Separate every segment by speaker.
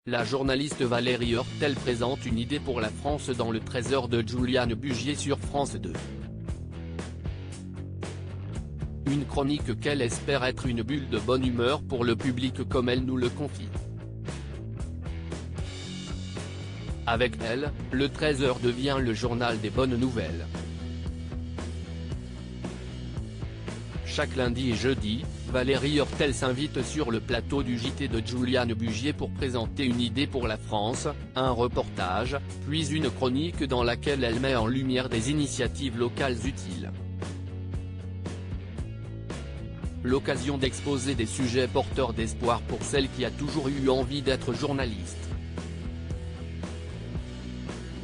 Speaker 1: La journaliste Valérie Hortel présente une idée pour la France dans le Trésor de Juliane Bugier sur France 2. Une chronique qu'elle espère être une bulle de bonne humeur pour le public comme elle nous le confie. Avec elle, le Trésor devient le journal des bonnes nouvelles. Chaque lundi et jeudi, Valérie Hortel s'invite sur le plateau du JT de Juliane Bugier pour présenter une idée pour la France, un reportage, puis une chronique dans laquelle elle met en lumière des initiatives locales utiles. L'occasion d'exposer des sujets porteurs d'espoir pour celle qui a toujours eu envie d'être journaliste.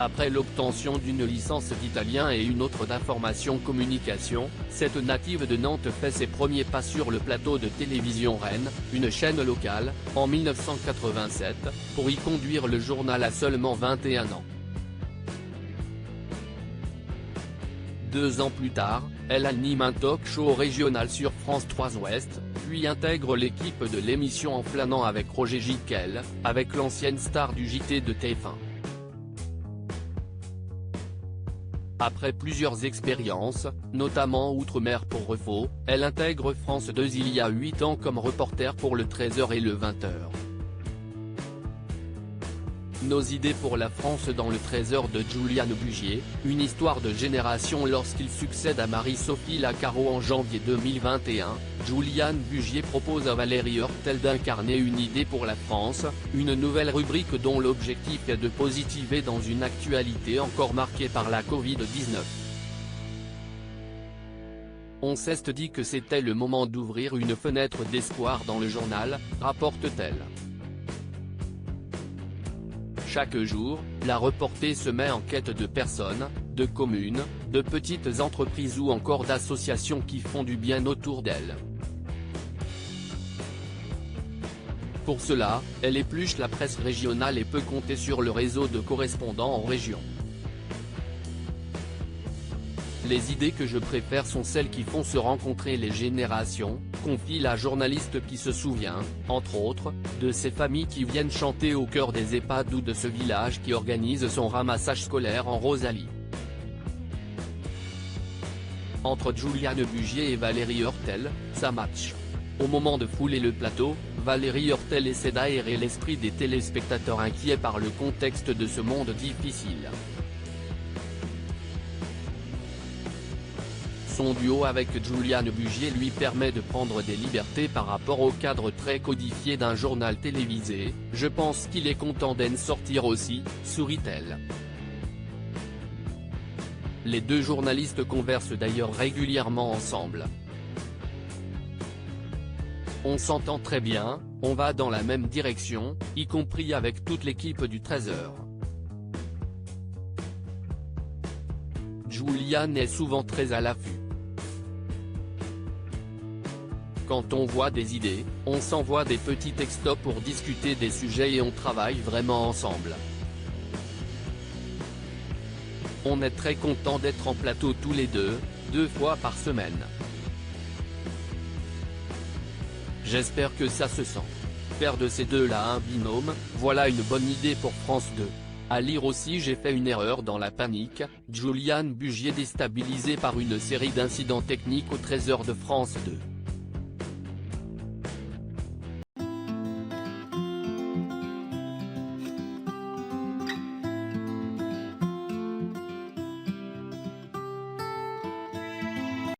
Speaker 1: Après l'obtention d'une licence d'italien et une autre d'information communication, cette native de Nantes fait ses premiers pas sur le plateau de télévision Rennes, une chaîne locale, en 1987, pour y conduire le journal à seulement 21 ans. 2 ans plus tard, elle anime un talk-show régional sur France 3 Ouest, puis intègre l'équipe de l'émission En flânant avec Roger Gicquel, avec l'ancienne star du JT de TF1. Après plusieurs expériences, notamment outre-mer pour Refo, elle intègre France 2 il y a 8 ans comme reporter pour le 13h et le 20h. Nos idées pour la France dans le Trésor de Juliane Bugier, une histoire de génération lorsqu'il succède à Marie-Sophie Lacaro en janvier 2021, Juliane Bugier propose à Valérie Hortel d'incarner une idée pour la France, une nouvelle rubrique dont l'objectif est de positiver dans une actualité encore marquée par la Covid-19. On s'est dit que c'était le moment d'ouvrir une fenêtre d'espoir dans le journal, rapporte-t-elle. Chaque jour, la reporter se met en quête de personnes, de communes, de petites entreprises ou encore d'associations qui font du bien autour d'elle. Pour cela, elle épluche la presse régionale et peut compter sur le réseau de correspondants en région. Les idées que je préfère sont celles qui font se rencontrer les générations, confie la journaliste qui se souvient, entre autres, de ces familles qui viennent chanter au cœur des EHPAD ou de ce village qui organise son ramassage scolaire en Rosalie. Entre Juliane Bugier et Valérie Hortel, ça match. Au moment de fouler le plateau, Valérie Hortel essaie d'aérer l'esprit des téléspectateurs inquiets par le contexte de ce monde difficile. Son duo avec Juliane Bugier lui permet de prendre des libertés par rapport au cadre très codifié d'un journal télévisé, je pense qu'il est content d'en sortir aussi, sourit-elle. Les deux journalistes conversent d'ailleurs régulièrement ensemble. On s'entend très bien, on va dans la même direction, y compris avec toute l'équipe du Trésor. Juliane est souvent très à l'affût. Quand on voit des idées, on s'envoie des petits textos pour discuter des sujets et on travaille vraiment ensemble. On est très content d'être en plateau tous les deux fois par semaine. J'espère que ça se sent. Faire de ces deux-là un binôme, voilà une bonne idée pour France 2. À lire aussi J'ai fait une erreur dans la panique, Juliane Bugier déstabilisée par une série d'incidents techniques au Trésor de France 2.